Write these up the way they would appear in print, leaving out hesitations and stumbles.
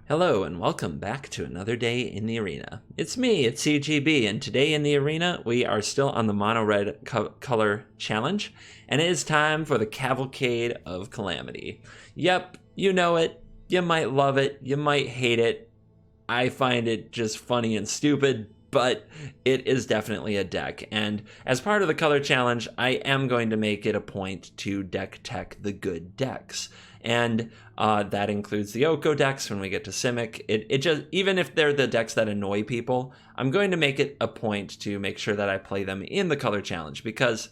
Hello and welcome back to another day in the arena. It's me, it's CGB, and today in the arena we are still on the mono red color challenge, and it is time for the Cavalcade of Calamity. Yep, you know it, you might love it, you might hate it. I find it just funny and stupid, but it is definitely a deck, and as part of the color challenge, I am going to make it a point to deck tech the good decks. And that includes the Oko decks when we get to Simic. It just, even if they're the decks that annoy people, I'm going to make it a point to make sure that I play them in the color challenge, because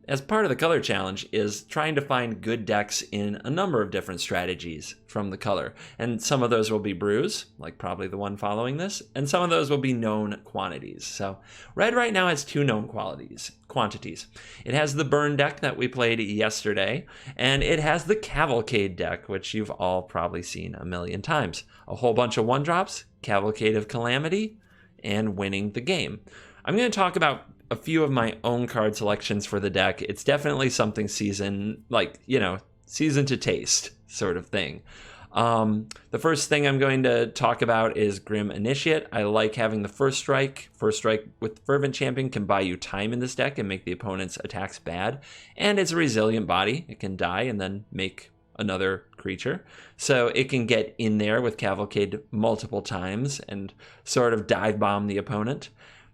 as part of the color challenge is trying to find good decks in a number of different strategies from the color. And some of those will be brews, like probably the one following this, and some of those will be known quantities. So red right now has two known quantities. It has the burn deck that we played yesterday, and it has the Cavalcade deck, which you've all probably seen a million times. A whole bunch of one drops, Cavalcade of Calamity, and winning the game. I'm going to talk about a few of my own card selections for the deck. It's definitely something season to taste sort of thing. The first thing I'm going to talk about is Grim Initiate. I like having the first strike. First strike with Fervent Champion can buy you time in this deck and make the opponent's attacks bad. And it's a resilient body. It can die and then make another creature. So it can get in there with Cavalcade multiple times and sort of dive bomb the opponent.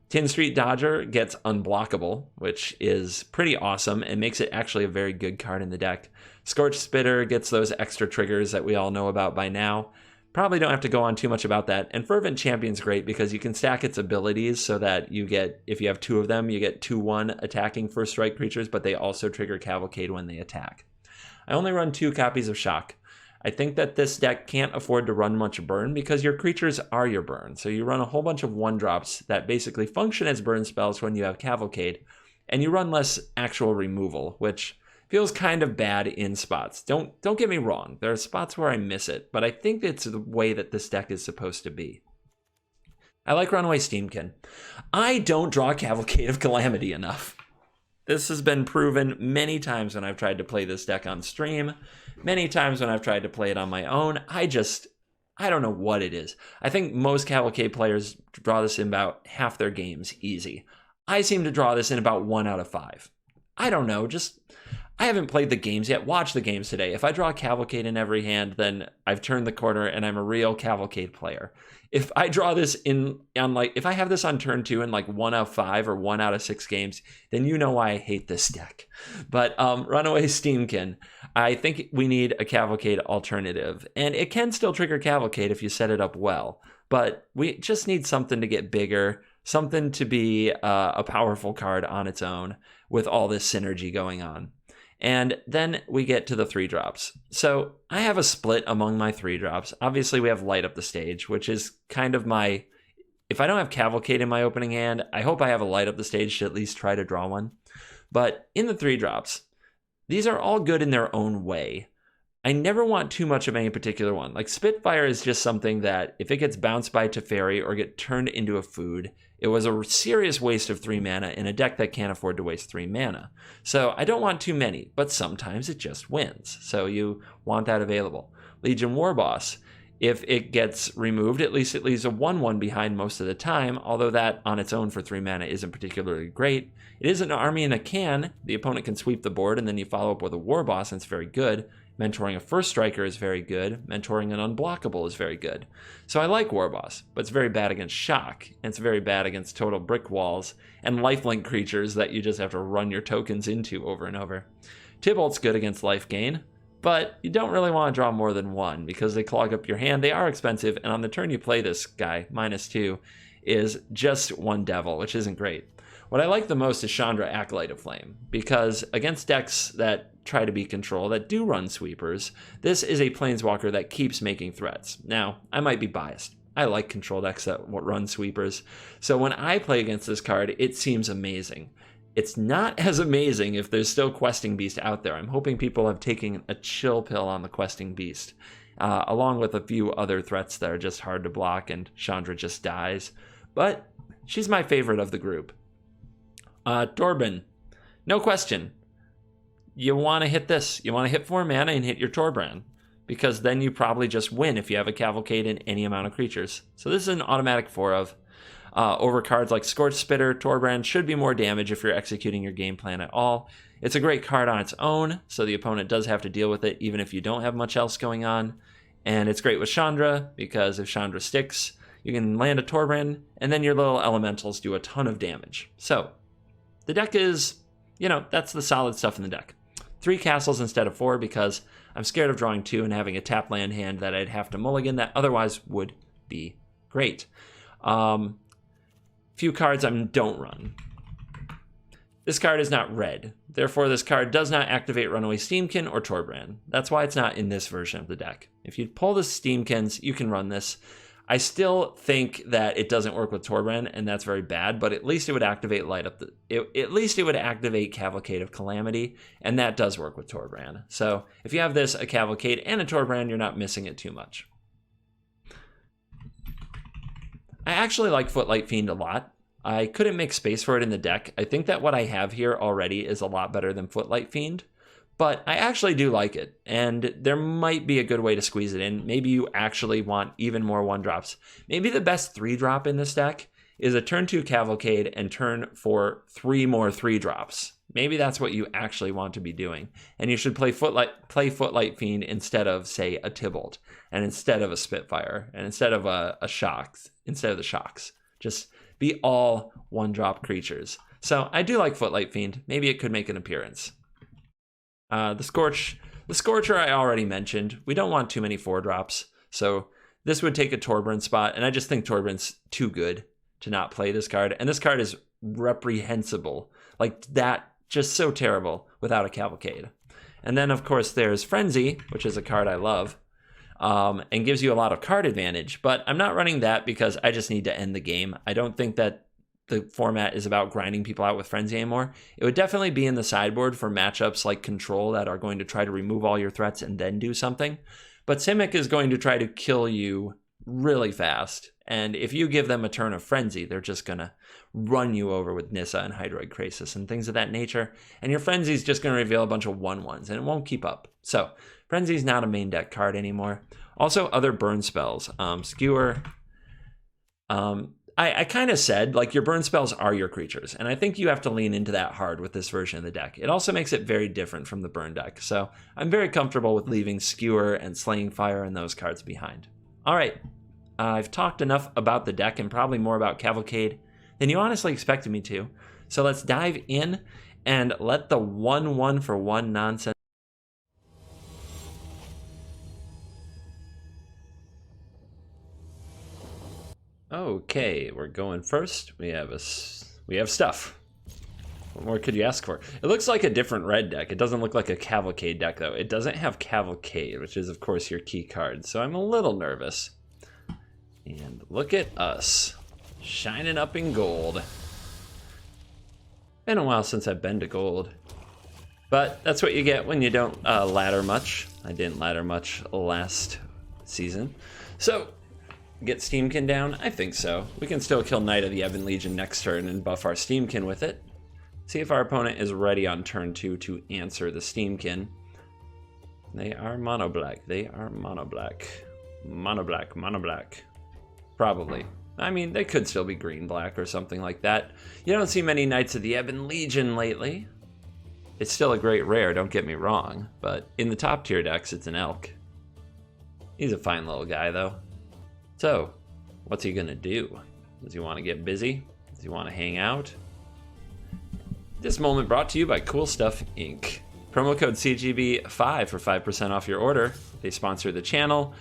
Tin Street Dodger gets unblockable, which is pretty awesome and makes it actually a very good card in the deck. Scorch Spitter gets those extra triggers that we all know about by now. Probably don't have to go on too much about that. And Fervent Champion's great because you can stack its abilities so that you get, if you have two of them, you get 2/1 attacking first strike creatures, but they also trigger Cavalcade when they attack. I only run 2 copies of Shock. I think that this deck can't afford to run much burn because your creatures are your burn. So you run a whole bunch of 1-drops that basically function as burn spells when you have Cavalcade, and you run less actual removal, which feels kind of bad in spots. Don't get me wrong, there are spots where I miss it, but I think it's the way that this deck is supposed to be. I like Runaway Steamkin. I don't draw Cavalcade of Calamity enough. This has been proven many times when I've tried to play this deck on stream, many times when I've tried to play it on my own. I don't know what it is. I think most Cavalcade players draw this in about half their games easy. I seem to draw this in about 1 out of 5. I don't know, I haven't played the games yet. Watch the games today. If I draw Cavalcade in every hand, then I've turned the corner and I'm a real Cavalcade player. If I draw this if I have this on turn 2 in 1 out of 5 or 1 out of 6 games, then you know why I hate this deck. But Runaway Steamkin, I think we need a Cavalcade alternative. And it can still trigger Cavalcade if you set it up well. But we just need something to get bigger, something to be a powerful card on its own with all this synergy going on. And then we get to the 3-drops. So I have a split among my 3-drops. Obviously, we have Light Up the Stage, which is kind of if I don't have Cavalcade in my opening hand, I hope I have a Light Up the Stage to at least try to draw one. But in the 3-drops, these are all good in their own way. I never want too much of any particular one. Like Spitfire is just something that if it gets bounced by Teferi or get turned into a food, it was a serious waste of 3 mana in a deck that can't afford to waste 3 mana. So I don't want too many, but sometimes it just wins. So you want that available. Legion Warboss, if it gets removed, at least it leaves a 1/1 behind most of the time, although that on its own for 3 mana isn't particularly great. It is an army in a can. The opponent can sweep the board and then you follow up with a Warboss and it's very good. Mentoring a first striker is very good. Mentoring an unblockable is very good. So I like Warboss, but it's very bad against Shock, and it's very bad against total brick walls and lifelink creatures that you just have to run your tokens into over and over. Tybalt's good against life gain, but you don't really want to draw more than 1 because they clog up your hand. They are expensive, and on the turn you play this guy, -2, is just 1 devil, which isn't great. What I like the most is Chandra, Acolyte of Flame, because against decks that try to be control, that do run sweepers, this is a planeswalker that keeps making threats. Now, I might be biased. I like control decks that run sweepers, so when I play against this card, it seems amazing. It's not as amazing if there's still Questing Beast out there. I'm hoping people have taken a chill pill on the Questing Beast, along with a few other threats that are just hard to block, and Chandra just dies. But she's my favorite of the group. Torben, no question. You want to hit this. You want to hit 4 mana and hit your Torbrand. because then you probably just win if you have a Cavalcade and any amount of creatures. So this is an automatic 4 of. Over cards like Scorch Spitter, Torbrand should be more damage if you're executing your game plan at all. It's a great card on its own, so the opponent does have to deal with it even if you don't have much else going on. And it's great with Chandra, because if Chandra sticks, you can land a Torbrand, and then your little elementals do a ton of damage. So the deck is, that's the solid stuff in the deck. 3 castles instead of 4 because I'm scared of drawing 2 and having a tap land hand that I'd have to mulligan that otherwise would be great. Few cards I don't run. This card is not red. Therefore, this card does not activate Runaway Steamkin or Torbrand. That's why it's not in this version of the deck. If you pull the Steamkins, you can run this. I still think that it doesn't work with Torbrand, and that's very bad, but at least it would activate at least it would activate Cavalcade of Calamity, and that does work with Torbrand. So if you have this, a Cavalcade, and a Torbrand, you're not missing it too much. I actually like Footlight Fiend a lot. I couldn't make space for it in the deck. I think that what I have here already is a lot better than Footlight Fiend, but I actually do like it, and there might be a good way to squeeze it in. Maybe you actually want even more 1-drops. Maybe the best 3-drop in this deck is a turn 2 Cavalcade and turn for 3 more 3-drops. Maybe that's what you actually want to be doing, and you should play Footlight Fiend instead of, say, a Tybalt, and instead of a Spitfire, and instead of a Shocks, instead of the Shocks. Just be all 1-drop creatures. So I do like Footlight Fiend. Maybe it could make an appearance. The Scorcher I already mentioned. We don't want too many 4-drops, so this would take a Torbrand spot, and I just think Torbrand's too good to not play this card, and this card is reprehensible. Like that, just so terrible without a Cavalcade. And then, of course, there's Frenzy, which is a card I love, and gives you a lot of card advantage, but I'm not running that because I just need to end the game. I don't think that the format is about grinding people out with Frenzy anymore. It would definitely be in the sideboard for matchups like Control that are going to try to remove all your threats and then do something. But Simic is going to try to kill you really fast. And if you give them a turn of Frenzy, they're just going to run you over with Nissa and Hydroid Krasis and things of that nature. And your Frenzy is just going to reveal a bunch of 1/1s and it won't keep up. So Frenzy's not a main deck card anymore. Also, other burn spells. Skewer. I kind of said, like, your burn spells are your creatures, and I think you have to lean into that hard with this version of the deck. It also makes it very different from the burn deck, so I'm very comfortable with leaving Skewer and Slaying Fire and those cards behind. All right, I've talked enough about the deck and probably more about Cavalcade than you honestly expected me to, so let's dive in and let the 1/1 for 1 nonsense. Okay, we're going first. We have stuff. What more could you ask for? It looks like a different red deck. It doesn't look like a Cavalcade deck, though. It doesn't have Cavalcade, which is, of course, your key card. So I'm a little nervous. And look at us, shining up in gold. Been a while since I've been to gold. But that's what you get when you don't ladder much. I didn't ladder much last season. So, get Steamkin down? I think so. We can still kill Knight of the Ebon Legion next turn and buff our Steamkin with it. See if our opponent is ready on turn 2 to answer the Steamkin. They are mono black. They are mono black. Mono black, mono black. Probably. I mean, they could still be green black or something like that. You don't see many Knights of the Ebon Legion lately. It's still a great rare, don't get me wrong, but in the top tier decks, it's an elk. He's a fine little guy, though. So, what's he gonna do? Does he want to get busy? Does he want to hang out? This moment brought to you by Cool Stuff Inc. Promo code CGB5 for 5% off your order. They sponsor the channel.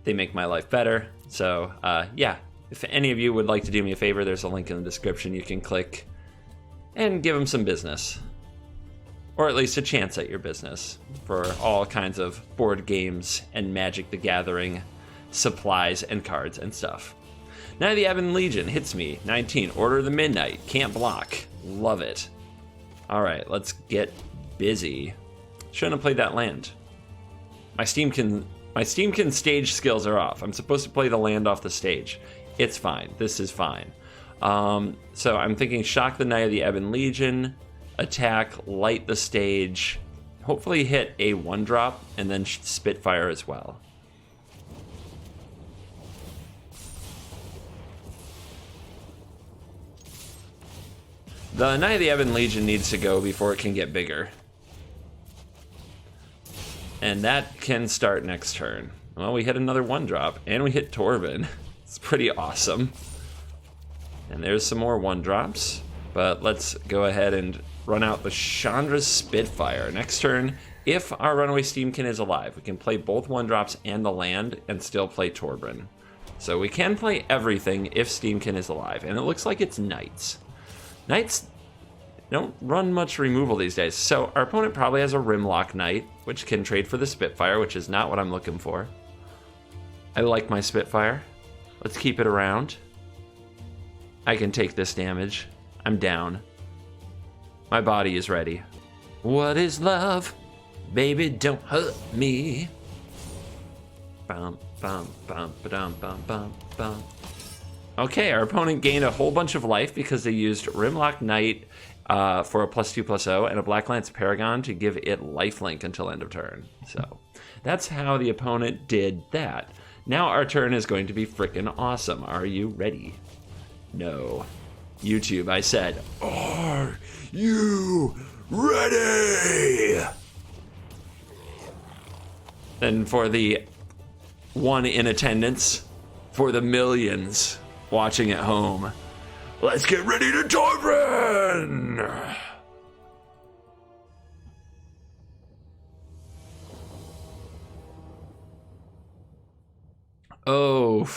They make my life better. So, yeah, if any of you would like to do me a favor, there's a link in the description you can click and give them some business. Or at least a chance at your business for all kinds of board games and Magic the Gathering supplies and cards and stuff. Knight of the Ebon Legion hits me. 19. Order of the Midnight. Can't block. Love it. Alright, let's get busy. Shouldn't have played that land. My Steamkin stage skills are off. I'm supposed to play the land off the stage. It's fine. This is fine. So I'm thinking shock the Knight of the Ebon Legion, attack, light the stage, hopefully hit a 1-drop and then Spitfire as well. The Knight of the Ebon Legion needs to go before it can get bigger. And that can start next turn. Well, we hit another 1-drop, and we hit Torben. It's pretty awesome. And there's some more 1-drops. But let's go ahead and run out the Chandra's Spitfire. Next turn, if our Runaway Steamkin is alive, we can play both 1-drops and the land and still play Torben. So we can play everything if Steamkin is alive. And it looks like it's Knights. Knights don't run much removal these days, so our opponent probably has a Rimlock Knight, which can trade for the Spitfire, which is not what I'm looking for. I like my Spitfire. Let's keep it around. I can take this damage. I'm down. My body is ready. What is love? Baby, don't hurt me. Bum, bum, bum, ba-dum, bum, bum, bum. Okay, our opponent gained a whole bunch of life because they used Rimlock Knight for a +2/+0 and a Black Lance Paragon to give it lifelink until end of turn. So that's how the opponent did that. Now our turn is going to be freaking awesome. Are you ready? No. YouTube, I said, are you ready? And for the one in attendance, for the millions watching at home, let's get ready to Torben! Oh,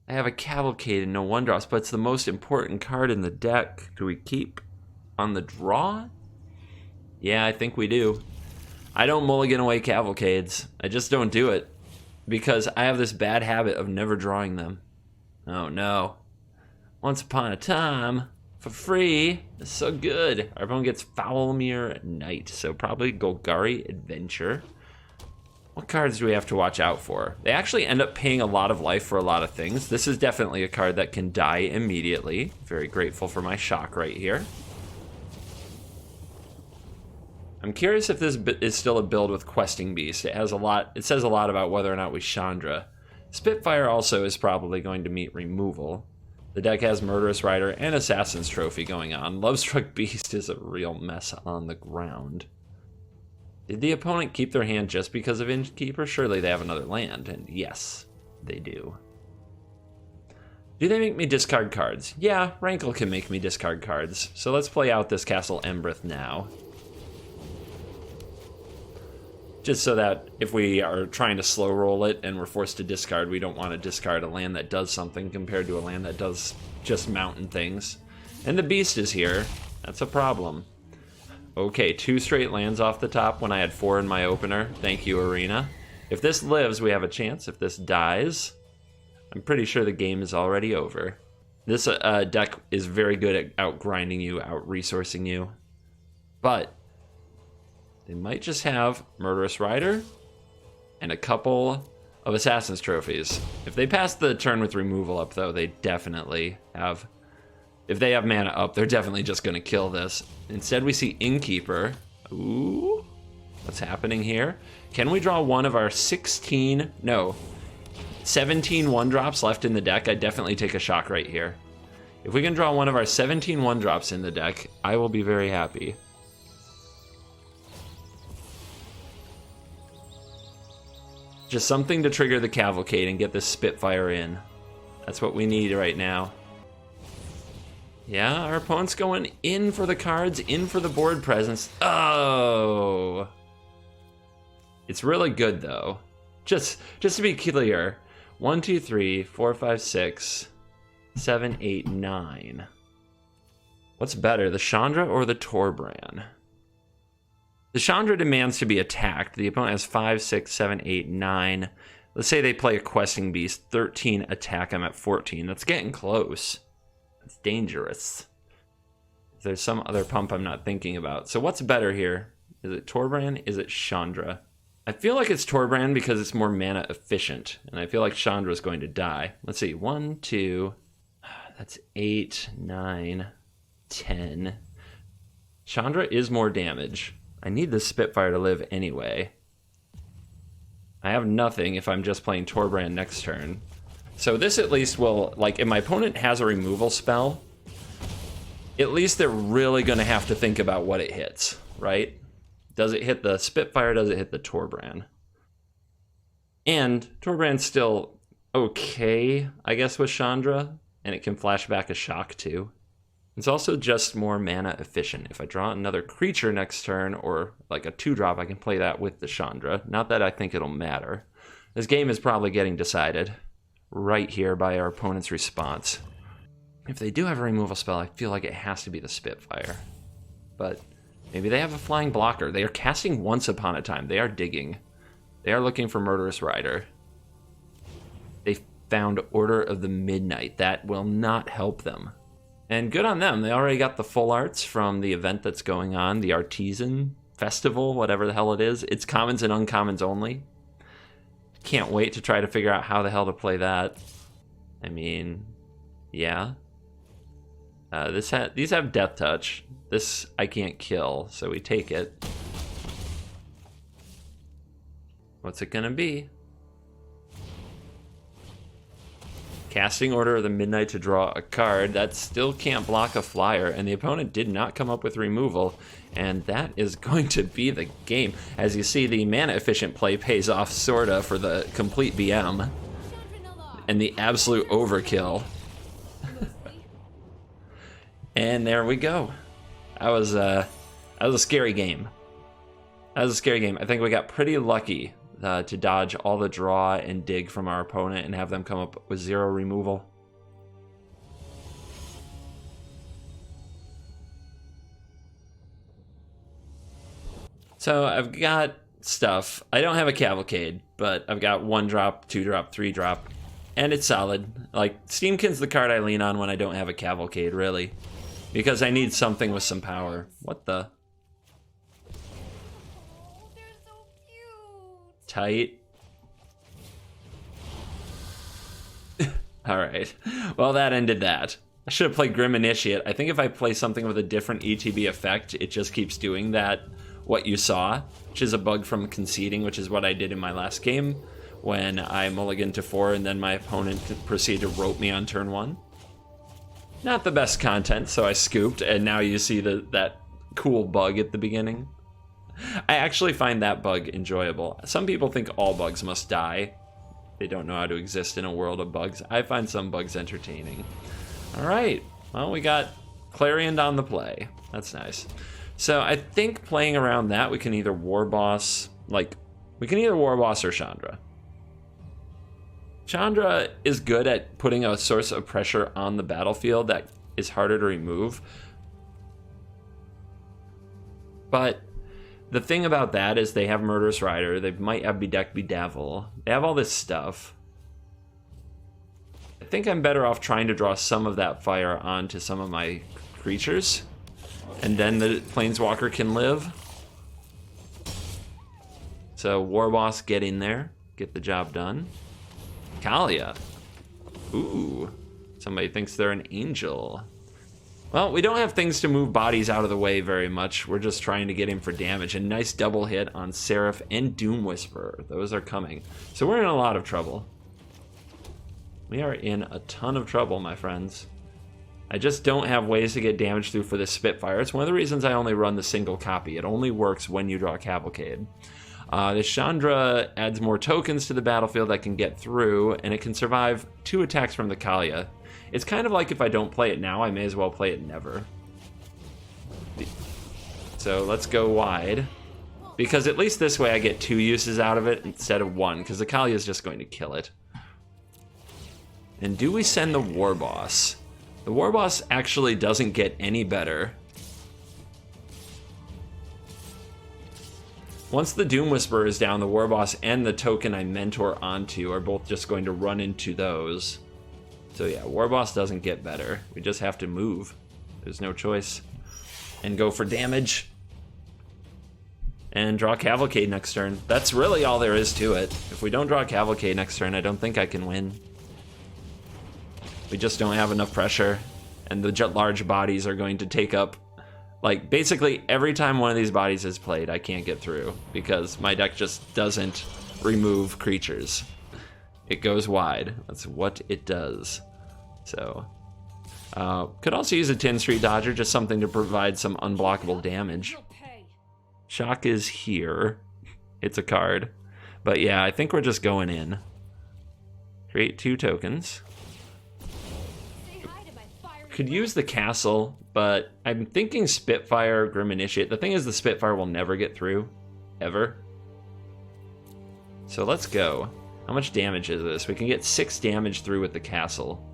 I have a Cavalcade and no 1-drops, but it's the most important card in the deck. Do we keep on the draw? Yeah, I think we do. I don't mulligan away Cavalcades. I just don't do it because I have this bad habit of never drawing them. Oh no. Once upon a time, for free, it's so good. Our opponent gets Foulmere Knight, so probably Golgari Adventure. What cards do we have to watch out for? They actually end up paying a lot of life for a lot of things. This is definitely a card that can die immediately. Very grateful for my shock right here. I'm curious if this is still a build with Questing Beast. It has a lot. It says a lot about whether or not we Chandra. Spitfire also is probably going to meet removal. The deck has Murderous Rider and Assassin's Trophy going on. Lovestruck Beast is a real mess on the ground. Did the opponent keep their hand just because of Innkeeper? Surely they have another land, and yes, they do. Do they make me discard cards? Yeah, Rankle can make me discard cards. So let's play out this Castle Embereth now. Just so that if we are trying to slow roll it and we're forced to discard, we don't want to discard a land that does something compared to a land that does just mountain things. And the beast is here. That's a problem. Okay, 2 straight lands off the top when I had 4 in my opener. Thank you, Arena. If this lives, we have a chance. If this dies, I'm pretty sure the game is already over. This deck is very good at out-grinding you, out-resourcing you. But they might just have Murderous Rider and a couple of Assassin's Trophies. If they pass the turn with removal up, though, they definitely have... If they have mana up, they're definitely just going to kill this. Instead, we see Innkeeper. Ooh, what's happening here? Can we draw one of our 17 1-drops left in the deck? I'd definitely take a shock right here. If we can draw one of our 17 1-drops in the deck, I will be very happy. Just something to trigger the Cavalcade and get this Spitfire in. That's what we need right now. Yeah, our opponent's going in for the cards, in for the board presence. Oh. It's really good, though. Just to be clear, 1, 2, 3, 4, 5, 6, 7, 8, 9. What's better, the Chandra or the Torbran? The Chandra demands to be attacked. The opponent has 5, 6, 7, 8, 9. Let's say they play a Questing Beast, 13 attack, I'm at 14. That's getting close. It's dangerous. There's some other pump I'm not thinking about. So what's better here? Is it Torbran? Is it Chandra? I feel like it's Torbran because it's more mana efficient. And I feel like Chandra is going to die. Let's see. 1, 2. That's 8, 9, 10. Chandra is more damage. I need the Spitfire to live anyway. I have nothing if I'm just playing Torbrand next turn. So this at least will, like, if my opponent has a removal spell, at least they're really going to have to think about what it hits, right? Does it hit the Spitfire? Does it hit the Torbrand? And Torbrand's still okay, I guess, with Chandra, and it can flash back a shock too. It's also just more mana efficient. If I draw another creature next turn, or like a 2-drop, I can play that with the Chandra. Not that I think it'll matter. This game is probably getting decided right here by our opponent's response. If they do have a removal spell, I feel like it has to be the Spitfire. But maybe they have a flying blocker. They are casting Once Upon a Time. They are digging. They are looking for Murderous Rider. They found Order of the Midnight. That will not help them. And good on them. They already got the full arts from the event that's going on, the Artisan Festival, whatever the hell it is. It's commons and uncommons only. Can't wait to try to figure out how the hell to play that. I mean, yeah. These have Death Touch. This I can't kill, so we take it. What's it gonna be? Casting Order of the Midnight to draw a card. That still can't block a flyer, and the opponent did not come up with removal, and that is going to be the game. As you see, the mana efficient play pays off sorta for the complete BM and the absolute overkill. And there we go. That was a scary game. That was a scary game. I think we got pretty lucky to dodge all the draw and dig from our opponent and have them come up with 0 removal. So I've got stuff. I don't have a Cavalcade, but I've got 1-drop, 2-drop, 3-drop, and it's solid. Like, Steamkin's the card I lean on when I don't have a Cavalcade, really, because I need something with some power. What the? Tight. Alright. Well, that ended that. I should have played Grim Initiate. I think if I play something with a different ETB effect, it just keeps doing that, what you saw, which is a bug from conceding, which is what I did in my last game when I mulliganed to 4 and then my opponent proceeded to rope me on turn 1. Not the best content, so I scooped, and now you see that cool bug at the beginning. I actually find that bug enjoyable. Some people think all bugs must die. They don't know how to exist in a world of bugs. I find some bugs entertaining. All right, well, we got Clarion on the play. That's nice. So I think playing around that, we can either War Boss or Chandra. Chandra is good at putting a source of pressure on the battlefield that is harder to remove. But the thing about that is they have Murderous Rider, they might have Bedeck Bedevil, they have all this stuff. I think I'm better off trying to draw some of that fire onto some of my creatures, and then the Planeswalker can live. So War Boss, get in there, get the job done. Kalia. Ooh, somebody thinks they're an angel. Well, we don't have things to move bodies out of the way very much. We're just trying to get in for damage. A nice double hit on Seraph and Doom Whisperer. Those are coming. So we're in a lot of trouble. We are in a ton of trouble, my friends. I just don't have ways to get damage through for this Spitfire. It's one of the reasons I only run the single copy. It only works when you draw a Cavalcade. The Chandra adds more tokens to the battlefield that can get through, and it can survive 2 attacks from the Kalia. It's kind of like if I don't play it now, I may as well play it never. So let's go wide, because at least this way I get 2 uses out of it instead of 1, because the Kalia is just going to kill it. And do we send the War Boss? The War Boss actually doesn't get any better. Once the Doom Whisperer is down, the War Boss and the token I mentor onto are both just going to run into those. So yeah, War Boss doesn't get better. We just have to move. There's no choice. And go for damage. And draw Cavalcade next turn. That's really all there is to it. If we don't draw Cavalcade next turn, I don't think I can win. We just don't have enough pressure. And the large bodies are going to take up Like, basically, every time one of these bodies is played, I can't get through because my deck just doesn't remove creatures. It goes wide. That's what it does. So, could also use a 10 Street Dodger, just something to provide some unblockable damage. Shock is here. It's a card. But yeah, I think we're just going in. Create 2 tokens. Could use the castle, but I'm thinking Spitfire, Grim Initiate. The thing is, the Spitfire will never get through, ever. So let's go. How much damage is this? We can get 6 damage through with the castle.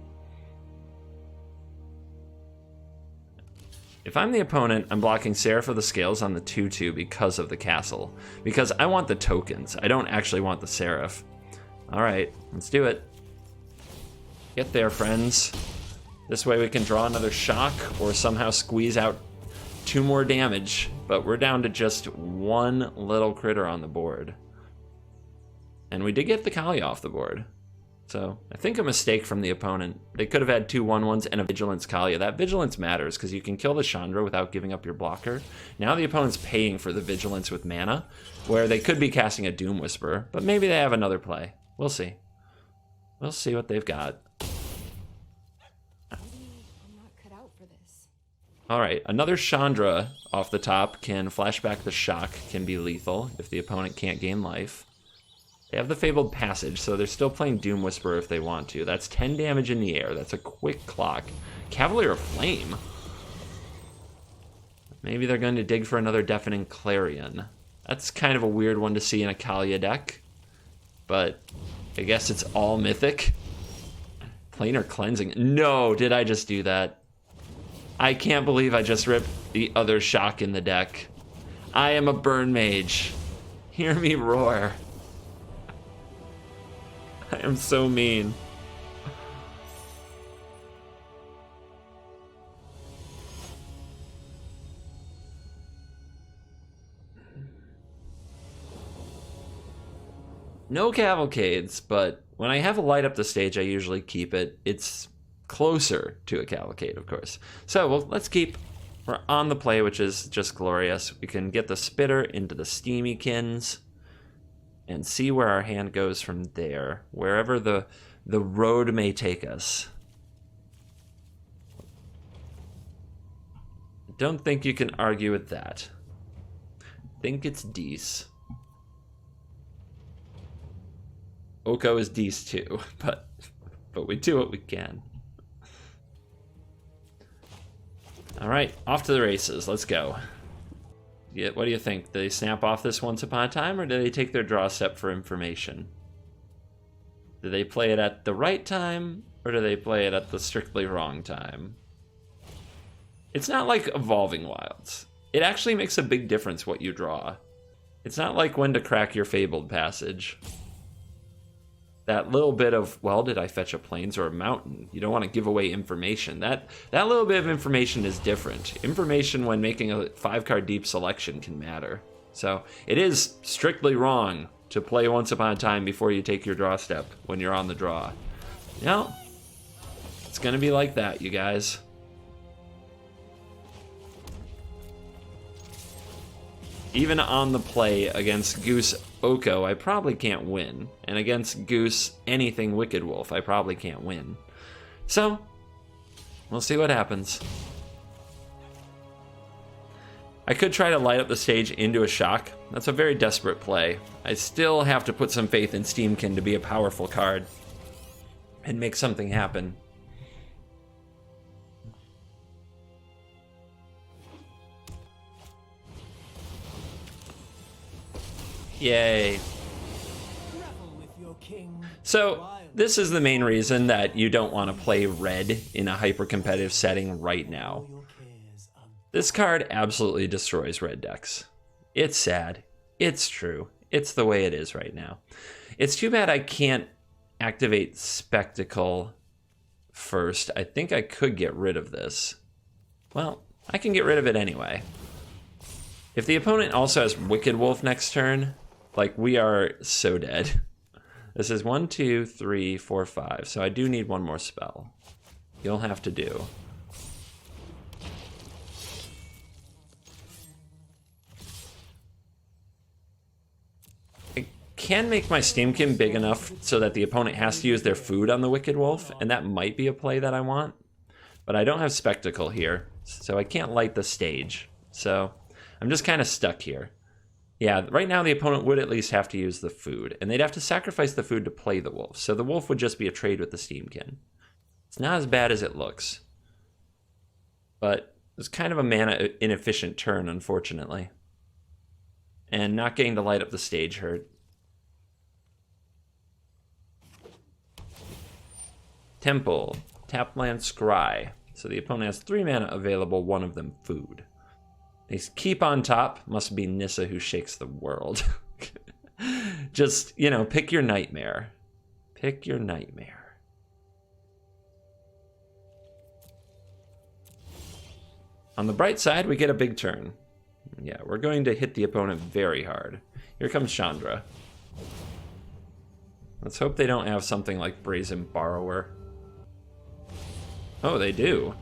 If I'm the opponent, I'm blocking Seraph of the Scales on the 2/2 because of the castle. Because I want the tokens. I don't actually want the Seraph. Alright, let's do it. Get there, friends. This way we can draw another shock or somehow squeeze out 2 more damage. But we're down to just 1 little critter on the board. And we did get the Kali off the board. So I think a mistake from the opponent. They could have had 2 1/1s and a Vigilance Kalia. That Vigilance matters because you can kill the Chandra without giving up your blocker. Now the opponent's paying for the Vigilance with mana, where they could be casting a Doom Whisperer, but maybe they have another play. We'll see. We'll see what they've got. Alright, another Chandra off the top can flashback the shock, can be lethal if the opponent can't gain life. They have the Fabled Passage, so they're still playing Doom Whisperer if they want to. That's 10 damage in the air. That's a quick clock. Cavalier of Flame. Maybe they're going to dig for another Deafening Clarion. That's kind of a weird one to see in a Kalia deck, but I guess it's all mythic. Planar Cleansing. No, did I just do that? I can't believe I just ripped the other shock in the deck. I am a burn mage. Hear me roar. I am so mean. No Cavalcades, but when I have a light up the stage, I usually keep it. It's closer to a Cavalcade, of course. So, well, let's keep. We're on the play, which is just glorious. We can get the Spitter into the Steamykins and see where our hand goes from there, wherever the road may take us. Don't think you can argue with that. Think it's Dees. Oko is Dees too, but we do what we can. All right, off to the races. Let's go. Yeah, what do you think? Do they snap off this Once Upon a Time, or do they take their draw step for information? Do they play it at the right time, or do they play it at the strictly wrong time? It's not like Evolving Wilds. It actually makes a big difference what you draw. It's not like when to crack your Fabled Passage. That little bit of, well, did I fetch a plains or a mountain? You don't want to give away information. That little bit of information is different. Information when making a 5-card deep selection can matter. So it is strictly wrong to play Once Upon a Time before you take your draw step when you're on the draw. No, it's going to be like that, you guys. Even on the play against Goose Oko, I probably can't win. And against Goose anything Wicked Wolf, I probably can't win. So, we'll see what happens. I could try to light up the stage into a shock. That's a very desperate play. I still have to put some faith in Steamkin to be a powerful card and make something happen. Yay. So, this is the main reason that you don't want to play red in a hyper-competitive setting right now. This card absolutely destroys red decks. It's sad. It's true. It's the way it is right now. It's too bad I can't activate Spectacle first. I think I could get rid of this. Well, I can get rid of it anyway. If the opponent also has Wicked Wolf next turn, like, we are so dead. This is 1, 2, 3, 4, 5. So I do need one more spell. You'll have to do. can make my Steamkin big enough so that the opponent has to use their food on the Wicked Wolf, and that might be a play that I want. But I don't have Spectacle here, so I can't light the stage. So I'm just kind of stuck here. Yeah, right now the opponent would at least have to use the food, and they'd have to sacrifice the food to play the wolf. So the wolf would just be a trade with the Steamkin. It's not as bad as it looks. But it's kind of a mana inefficient turn, unfortunately. And not getting to light up the stage hurt. Temple. Tapland Scry. So the opponent has 3 mana available, 1 of them food. They keep on top. Must be Nissa who shakes the world. Just, you know, pick your nightmare. Pick your nightmare. On the bright side, we get a big turn. Yeah, we're going to hit the opponent very hard. Here comes Chandra. Let's hope they don't have something like Brazen Borrower. Oh, they do.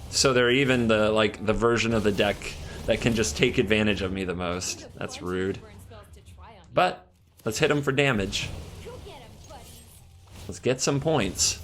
So they're even the version of the deck that can just take advantage of me the most. That's rude. But let's hit them for damage. Let's get some points.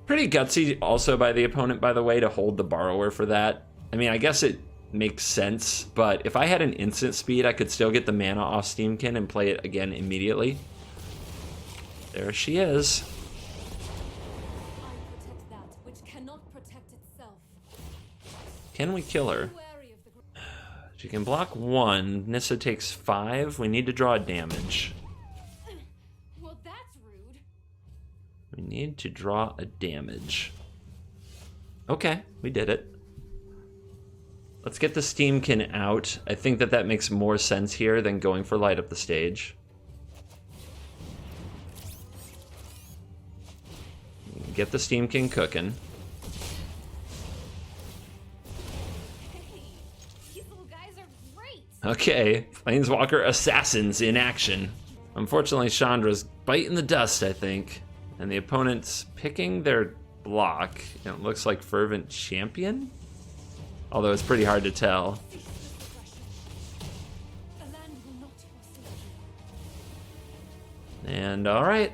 Pretty gutsy also by the opponent, by the way, to hold the Borrower for that. I mean, I guess it makes sense, but if I had an instant speed, I could still get the mana off Steamkin and play it again immediately. There she is. Can we kill her? She can block 1. Nissa takes 5. We need to draw damage. Well, that's rude. We need to draw a damage. Okay, we did it. Let's get the Steamkin out. I think that makes more sense here than going for light up the stage. Get the Steamkin cooking. Hey, these little guys are great. Okay, Planeswalker Assassins in action. Unfortunately, Chandra's biting the dust, I think. And the opponent's picking their block. It looks like Fervent Champion? Although it's pretty hard to tell. And alright,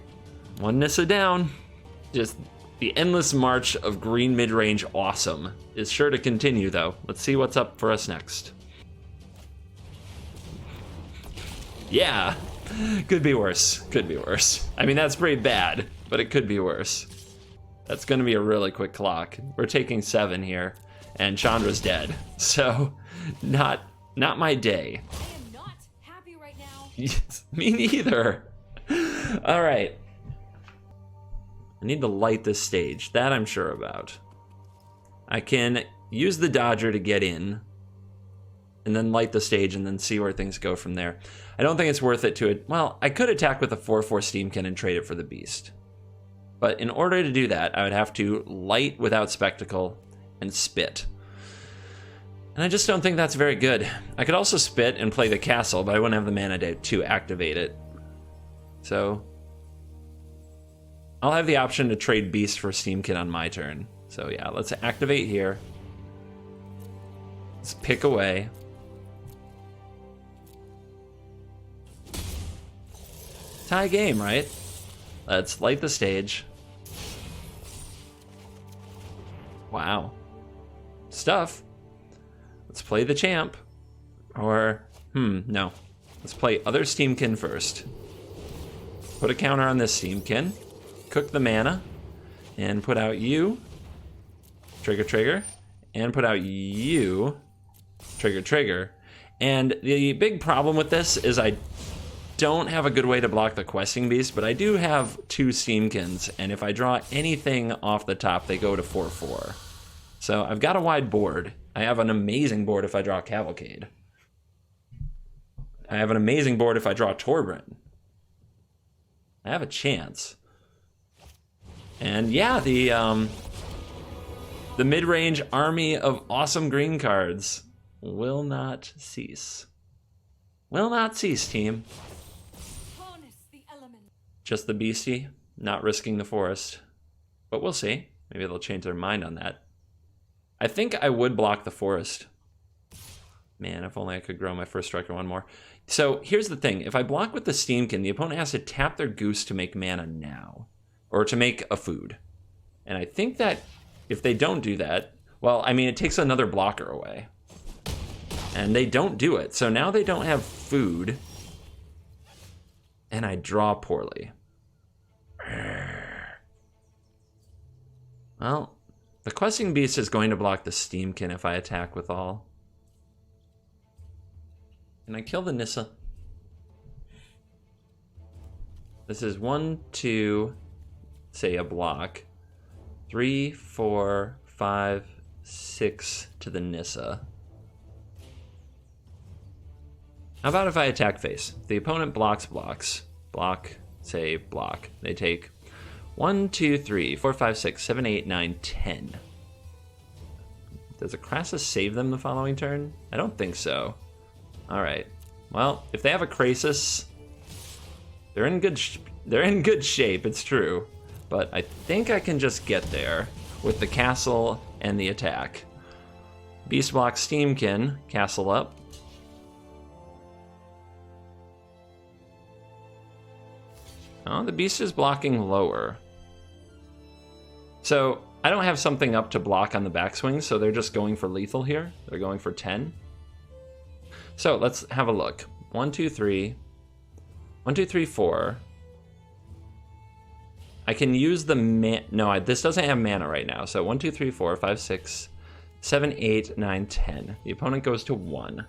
1 Nissa down. Just the endless march of green mid-range awesome is sure to continue, though. Let's see what's up for us next. Yeah, could be worse, could be worse. I mean, that's pretty bad, but it could be worse. That's gonna be a really quick clock. We're taking 7 here. And Chandra's dead, so not my day. I am not happy right now. Me neither. All right. I need to light this stage. That I'm sure about. I can use the Dodger to get in, and then light the stage, and then see where things go from there. I don't think it's worth it to... Well, I could attack with a 4/4 Steamkin and trade it for the Beast. But in order to do that, I would have to light without Spectacle and spit. And I just don't think that's very good. I could also spit and play the castle, but I wouldn't have the mana to activate it. So I'll have the option to trade Beast for Steamkin on my turn. So yeah, let's activate here. Let's pick away. Tie game, right? Let's light the stage. Wow. Stuff. Let's play the champ. Or, no. Let's play other Steamkin first. Put a counter on this Steamkin. Cook the mana. And put out you. Trigger, trigger. And put out you. Trigger, trigger. And the big problem with this is I don't have a good way to block the Questing Beast, but I do have 2 Steamkins, and if I draw anything off the top, they go to 4/4. So I've got a wide board. I have an amazing board if I draw Cavalcade. I have an amazing board if I draw Torbran. I have a chance. And yeah, the mid-range army of awesome green cards will not cease. Will not cease, team. Harness the element. Just the beastie? not risking the forest. But we'll see. Maybe they'll change their mind on that. I think I would block the forest. Man, if only I could grow my first striker one more. So here's the thing. If I block with the Steamkin, the opponent has to tap their goose to make mana now. Or to make a food. And I think that if they don't do that, well, I mean, it takes another blocker away. And they don't do it. So now they don't have food. And I draw poorly. Well, the Questing Beast is going to block the Steamkin if I attack with all. Can I kill the Nissa? This is 1, 2, say a block. 3, 4, 5, 6 to the Nissa. How about if I attack face? The opponent blocks, block, say block. They take 1, 2, 3, 4, 5, 6, 7, 8, 9, 10. Does a Crassus save them the following turn? I don't think so. All right. Well, if they have a Krasis, they're in good shape. It's true, but I think I can just get there with the castle and the attack. Beast block Steamkin, castle up. Oh, the beast is blocking lower. So I don't have something up to block on the backswing, so they're just going for lethal here. They're going for 10. So let's have a look. 1, 2, 3. 1, 2, 3, 4. I can use the no, this doesn't have mana right now. So 1, 2, 3, 4, 5, 6, 7, 8, 9, 10. The opponent goes to 1.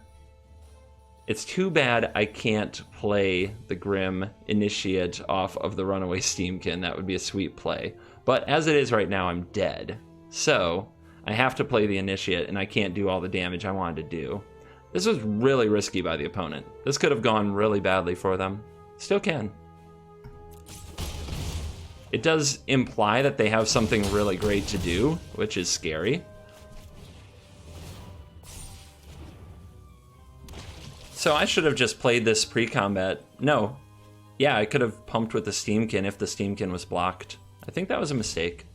It's too bad I can't play the Grim Initiate off of the Runaway Steamkin. That would be a sweet play. But as it is right now, I'm dead. So I have to play the Initiate, and I can't do all the damage I wanted to do. This was really risky by the opponent. This could have gone really badly for them. Still can. It does imply that they have something really great to do, which is scary. So I should have just played this pre-combat. No. Yeah, I could have pumped with the Steamkin if the Steamkin was blocked. I think that was a mistake.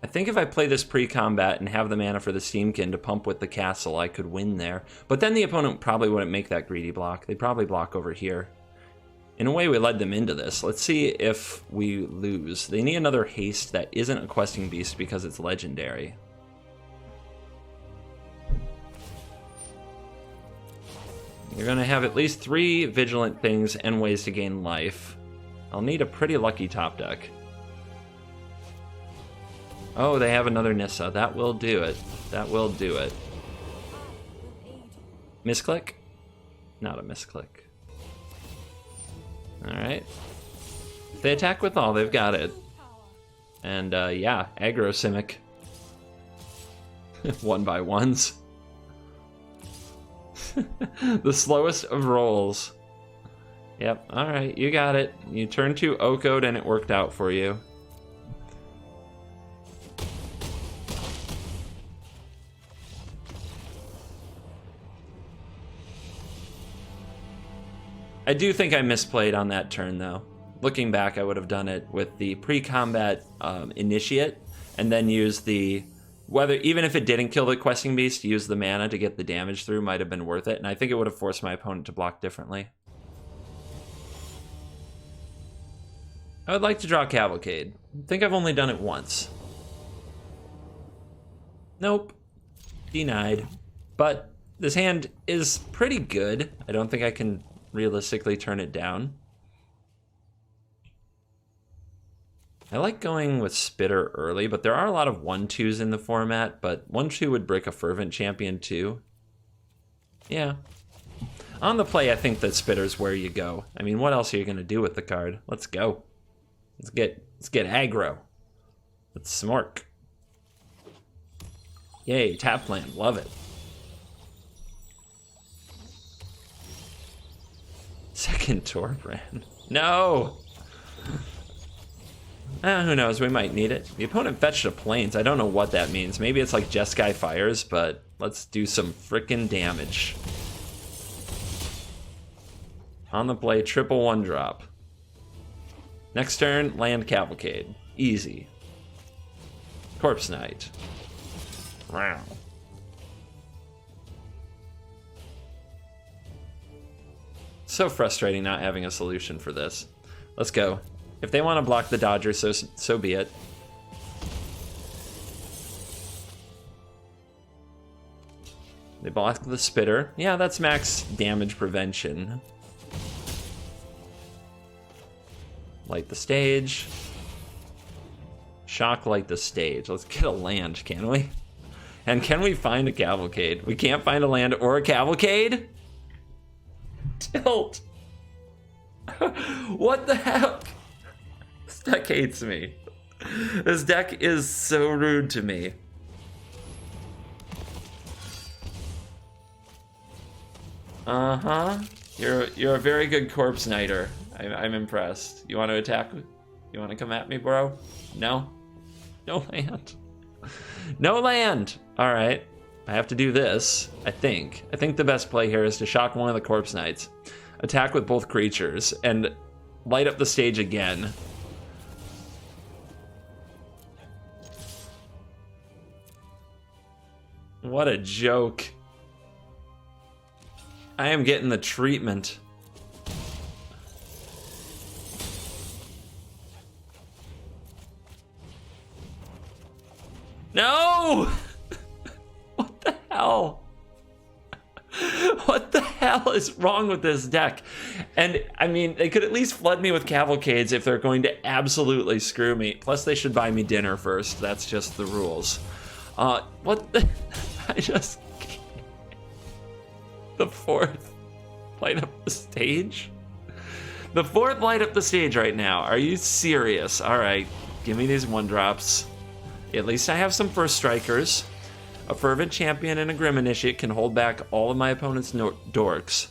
I think if I play this pre-combat and have the mana for the Steamkin to pump with the castle, I could win there. But then the opponent probably wouldn't make that greedy block. They'd probably block over here. In a way, we led them into this. Let's see if we lose. They need another haste that isn't a Questing Beast because it's legendary. You're going to have at least 3 vigilant things and ways to gain life. I'll need a pretty lucky top deck. Oh, they have another Nissa. That will do it. That will do it. Misclick? Not a misclick. Alright. If they attack with all, they've got it. And, yeah, Aggro Simic. 1x1s. The slowest of rolls. Yep, alright, you got it. You turned 2 Okoed and it worked out for you. I do think I misplayed on that turn, though. Looking back, I would have done it with the pre-combat Initiate, and then use the... even if it didn't kill the Questing Beast, use the mana to get the damage through might have been worth it, and I think it would have forced my opponent to block differently. I would like to draw Cavalcade. I think I've only done it once. Nope. Denied. But this hand is pretty good. I don't think I can realistically turn it down. I like going with Spitter early, but there are a lot of 1-2s in the format, but 1-2 would break a Fervent Champion too. Yeah. On the play, I think that Spitter's where you go. I mean, what else are you going to do with the card? Let's go. Let's get aggro. Let's smork. Yay, tap land. Love it. Second Torbrand. No! Who knows, we might need it. The opponent fetched a Plains. I don't know what that means. Maybe it's like Jeskai Fires, but let's do some frickin' damage. On the play, triple 1-drop. Next turn, land Cavalcade. Easy. Corpse Knight. Wow. So frustrating not having a solution for this. Let's go. If they want to block the Dodger, so be it. They block the Spitter. Yeah, that's max damage prevention. Light the stage. Shock light the stage. Let's get a land, can we? And can we find a Cavalcade? We can't find a land or a Cavalcade? Tilt. What the heck? This deck hates me. This deck is so rude to me. Uh-huh. You're a very good Corpse Knighter. I'm impressed. You want to attack? You want to come at me, bro? No? No land. No land! Alright. I have to do this, I think. I think the best play here is to shock one of the Corpse Knights, attack with both creatures, and light up the stage again. What a joke. I am getting the treatment. No! What the hell? What the hell is wrong with this deck? And, I mean, they could at least flood me with Cavalcades if they're going to absolutely screw me. Plus, they should buy me dinner first. That's just the rules. What the... I just... The fourth light up the stage? The fourth light up the stage right now. Are you serious? All right, give me these 1-drops. At least I have some first strikers. A Fervent Champion and a Grim Initiate can hold back all of my opponent's dorks.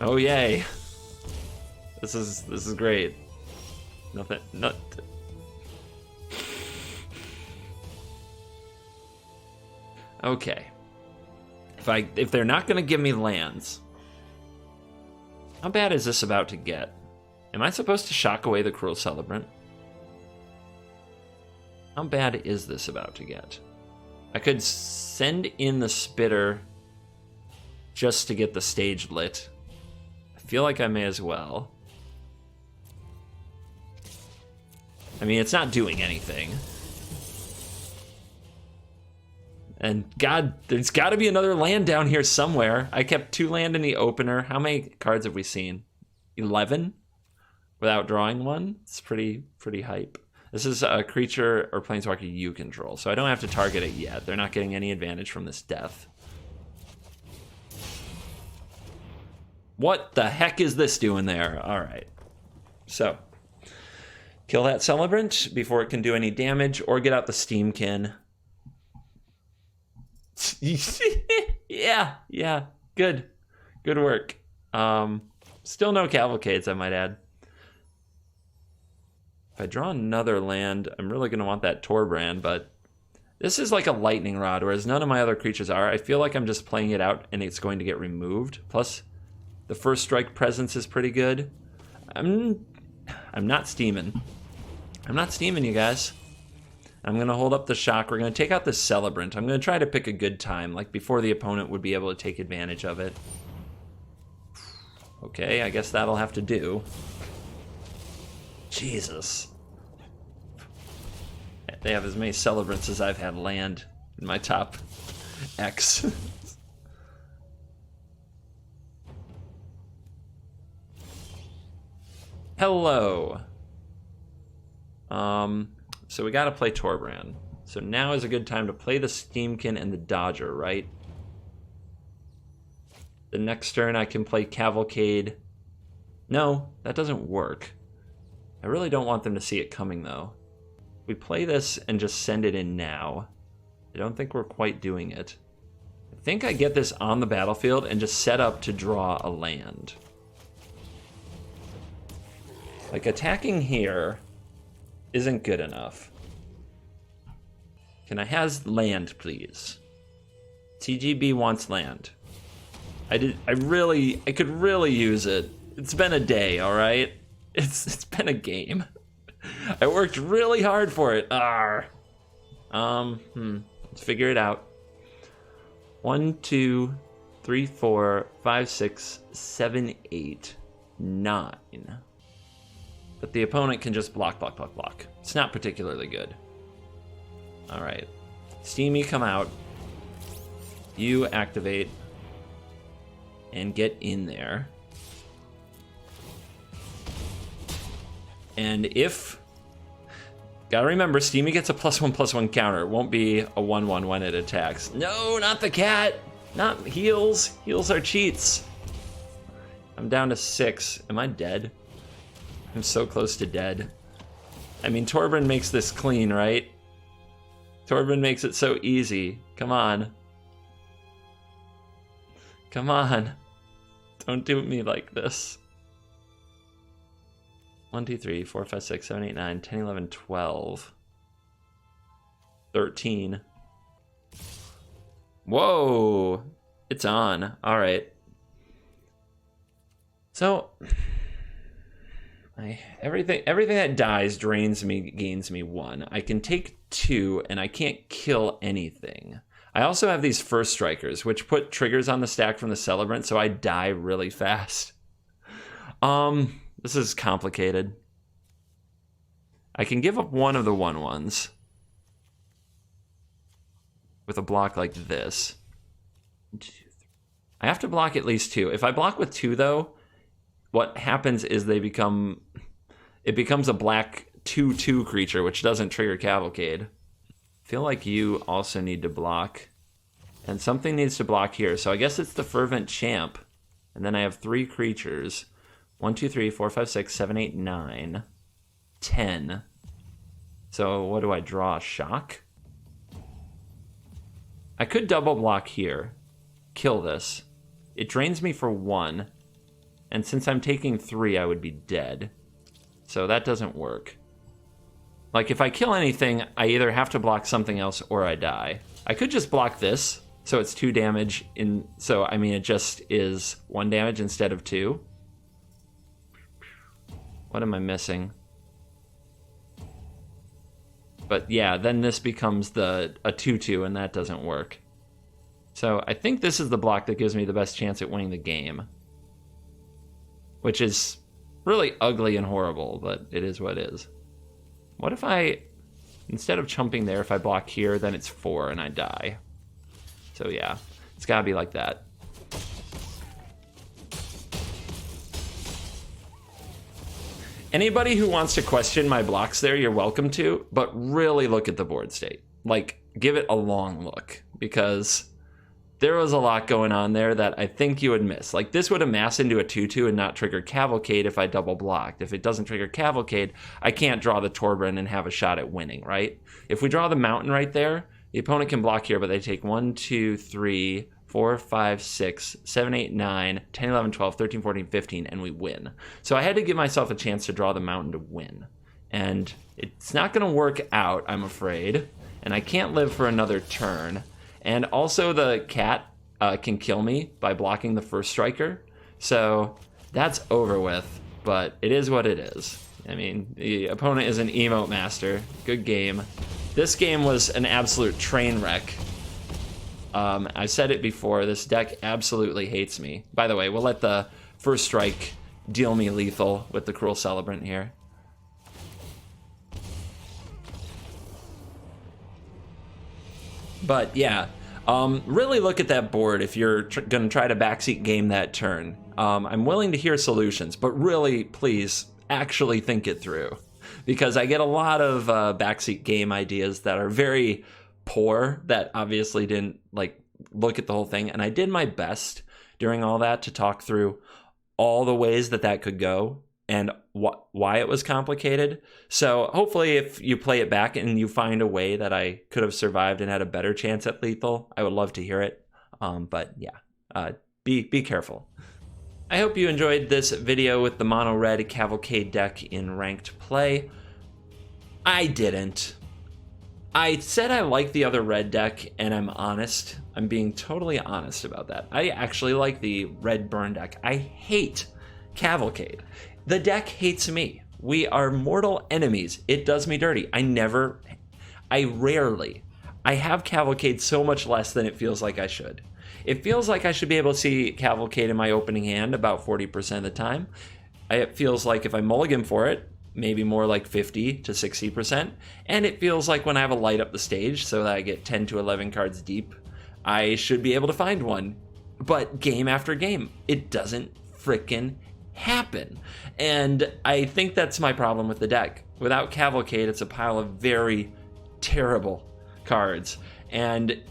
Oh yay! This is great. Nothing. Okay. If they're not gonna give me lands, how bad is this about to get? Am I supposed to shock away the Cruel Celebrant? How bad is this about to get? I could send in the Spitter just to get the stage lit. I feel like I may as well. I mean, it's not doing anything. And God, there's got to be another land down here somewhere. I kept 2 land in the opener. How many cards have we seen? 11? Without drawing one? It's pretty hype. This is a creature or planeswalker you control, so I don't have to target it yet. They're not getting any advantage from this death. What the heck is this doing there? All right. So, kill that Celebrant before it can do any damage, or get out the Steamkin. Yeah, good work. Still no Cavalcades, I might add. If I draw another land, I'm really going to want that Torbrand, but this is like a Lightning Rod, whereas none of my other creatures are. I feel like I'm just playing it out and it's going to get removed. Plus, the first strike presence is pretty good. I'm not steaming. I'm not steaming, you guys. I'm going to hold up the shock. We're going to take out the Celebrant. I'm going to try to pick a good time, like before the opponent would be able to take advantage of it. Okay, I guess that'll have to do. Jesus. They have as many Celebrants as I've had land in my top X. Hello. So we got to play Torbrand. So now is a good time to play the Steamkin and the Dodger, right? The next turn I can play Cavalcade. No, that doesn't work. I really don't want them to see it coming, though. We play this and just send it in now. I don't think we're quite doing it. I think I get this on the battlefield and just set up to draw a land. Like, attacking here isn't good enough. Can I have land, please? TGB wants land. I could really use it. It's been a day, all right? It's been a game. I worked really hard for it. Arr. Let's figure it out. 1, 2, 3, 4, 5, 6, 7, 8, 9. But the opponent can just block, block, block, block. It's not particularly good. All right. Steamy, come out. You activate and get in there. And if... Gotta remember, Steamy gets a +1/+1 counter. It won't be a 1/1 when it attacks. No, not the cat! Not heals. Heals are cheats. I'm down to 6. Am I dead? I'm so close to dead. I mean, Torbjorn makes this clean, right? Torbjorn makes it so easy. Come on. Come on. Don't do me like this. 1, 2, 3, 4, 5, 6, 7, 8, 9, 10, 11, 12. 13. Whoa! It's on. All right. So, everything that dies drains me, gains me 1. I can take 2, and I can't kill anything. I also have these first strikers, which put triggers on the stack from the Celebrant, so I die really fast. This is complicated. I can give up one of the 1/1s with a block like this. 1, 2, 3. I have to block at least 2. If I block with 2, though, what happens is it becomes a black 2/2 creature, which doesn't trigger Cavalcade. I feel like you also need to block. And something needs to block here. So I guess it's the Fervent Champ. And then I have 3 creatures. 1, 2, 3, 4, 5, 6, 7, 8, 9, 10. So what do I draw? Shock? I could double block here. Kill this. It drains me for 1. And since I'm taking 3, I would be dead. So that doesn't work. Like, if I kill anything, I either have to block something else or I die. I could just block this, so it's 2 damage. So, I mean, it just is 1 damage instead of 2. What am I missing? But yeah, then this becomes a 2/2, and that doesn't work. So I think this is the block that gives me the best chance at winning the game. Which is really ugly and horrible, but it is what it is. What if instead of chumping there, if I block here, then it's 4 and I die. So yeah, it's gotta be like that. Anybody who wants to question my blocks there, you're welcome to, but really look at the board state. Like, give it a long look, because there was a lot going on there that I think you would miss. Like, this would amass into a 2/2 and not trigger Cavalcade if I double blocked. If it doesn't trigger Cavalcade, I can't draw the Torbjorn and have a shot at winning, right? If we draw the mountain right there, the opponent can block here, but they take 1, 2, 3, 4, 5, 6, 7, 8, 9, 10, 11, 12, 13, 14, 15, and we win. So I had to give myself a chance to draw the mountain to win. And it's not going to work out, I'm afraid. And I can't live for another turn. And also the cat can kill me by blocking the first striker. So that's over with, but it is what it is. I mean, the opponent is an emote master. Good game. This game was an absolute train wreck. I said it before, this deck absolutely hates me. By the way, we'll let the first strike deal me lethal with the Cruel Celebrant here. But yeah, really look at that board if you're going to try to backseat game that turn. I'm willing to hear solutions, but really, please, actually think it through. Because I get a lot of backseat game ideas that are very poor, that obviously didn't look at the whole thing. And I did my best during all that to talk through all the ways that could go and why it was complicated. So hopefully if you play it back and you find a way that I could have survived and had a better chance at lethal, I would love to hear it. But yeah, be careful. I hope you enjoyed this video with the mono red Cavalcade deck in ranked play. I didn't. I said I like the other red deck, and I'm honest. I'm being totally honest about that. I actually like the red burn deck. I hate Cavalcade. The deck hates me. We are mortal enemies. It does me dirty. I have Cavalcade so much less than it feels like I should. It feels like I should be able to see Cavalcade in my opening hand about 40% of the time. It feels like if I mulligan for it, maybe more like 50 to 60%. And it feels like when I have a light up the stage so that I get 10 to 11 cards deep, I should be able to find one. But game after game, it doesn't frickin' happen. And I think that's my problem with the deck. Without Cavalcade, it's a pile of very terrible cards. And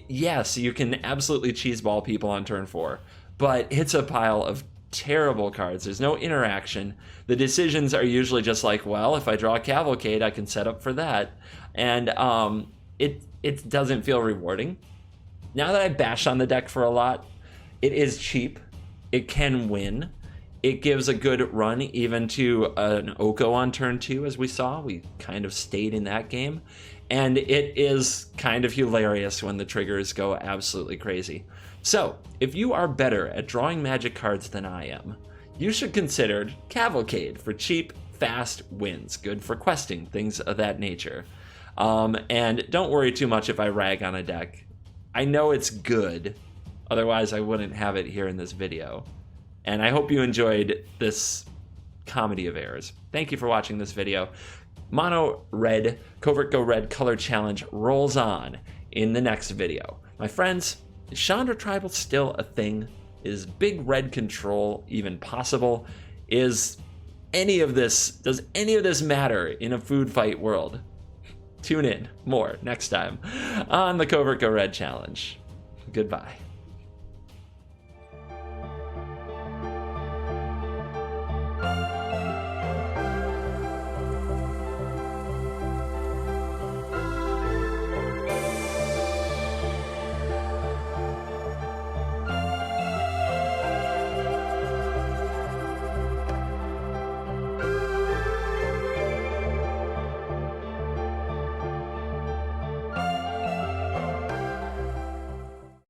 yes, you can absolutely cheeseball people on turn 4, but it's a pile of terrible cards. There's no interaction. The decisions are usually just like, well, if I draw a Cavalcade, I can set up for that. And it doesn't feel rewarding. Now that I bashed on the deck for a lot, it is cheap. It can win. It gives a good run even to an Oko on turn 2, as we saw. We kind of stayed in that game. And it is kind of hilarious when the triggers go absolutely crazy. So, if you are better at drawing magic cards than I am, you should consider Cavalcade for cheap, fast wins. Good for questing, things of that nature. And don't worry too much if I rag on a deck. I know it's good, otherwise I wouldn't have it here in this video. And I hope you enjoyed this comedy of errors. Thank you for watching this video. Mono Red, Covert Go Red Color Challenge rolls on in the next video. My friends, is Chandra Tribal still a thing? Is Big Red Control even possible? Does any of this matter in a food fight world? Tune in more next time on the Covert Go Red Challenge. Goodbye.